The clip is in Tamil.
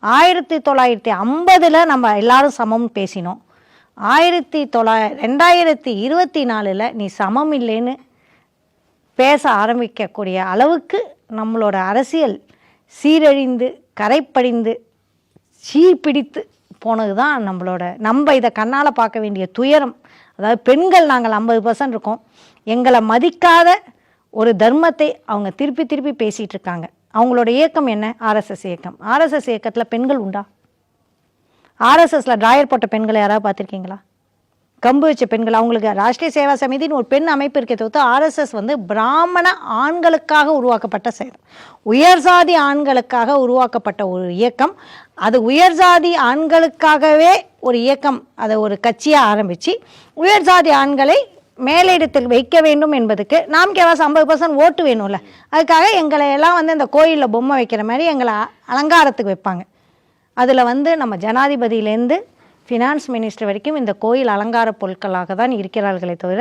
1950 நம்ம எல்லாரும் சமம் பேசினோம். 2024 நீ சமம் இல்லைன்னு பேச ஆரம்பிக்கக்கூடிய அளவுக்கு நம்மளோட அரசியல் சீரழிந்து கரைப்படிந்து சீப்பிடித்து போனது தான் நம்ம இதை கண்ணால் பார்க்க வேண்டிய துயரம். அதாவது பெண்கள் நாங்கள் 50% இருக்கோம். எங்களை மதிக்காத ஒரு தர்மத்தை அவங்க திருப்பி திருப்பி பேசிகிட்டு இருக்காங்க. அவங்களோட இயக்கம் என்ன? ஆர்எஸ்எஸ் இயக்கம். ஆர்எஸ்எஸ் இயக்கத்தில் பெண்கள் உண்டா? ஆர்எஸ்எஸ்ல டிராயர் போட்ட பெண்களை யாராவது பார்த்துருக்கீங்களா? கம்பு வச்ச பெண்கள், அவங்களுக்கு ராஷ்டிரிய சேவா சமிதின்னு ஒரு பெண் அமைப்பு இருக்கே தவிர்த்து ஆர்எஸ்எஸ் பிராமண ஆண்களுக்காக உருவாக்கப்பட்ட செயல், உயர்சாதி ஆண்களுக்காக உருவாக்கப்பட்ட ஒரு இயக்கம். அது உயர்சாதி ஆண்களுக்காகவே ஒரு இயக்கம், அதை ஒரு கட்சியாக ஆரம்பித்து உயர்சாதி ஆண்களை மேலிடத்தில் வைக்க வேண்டும் என்பதுக்கு நாம் கேவாஸ் 50% ஓட்டு வேணும்ல. அதுக்காக எங்களை எல்லாம் இந்த கோயிலில் பொம்மை வைக்கிற மாதிரி எங்களை அலங்காரத்துக்கு வைப்பாங்க. அதில் நம்ம ஜனாதிபதியிலேருந்து ஃபினான்ஸ் மினிஸ்டர் வரைக்கும் இந்த கோயில் அலங்கார பொருட்களாக தான் இருக்கிறார்களே தவிர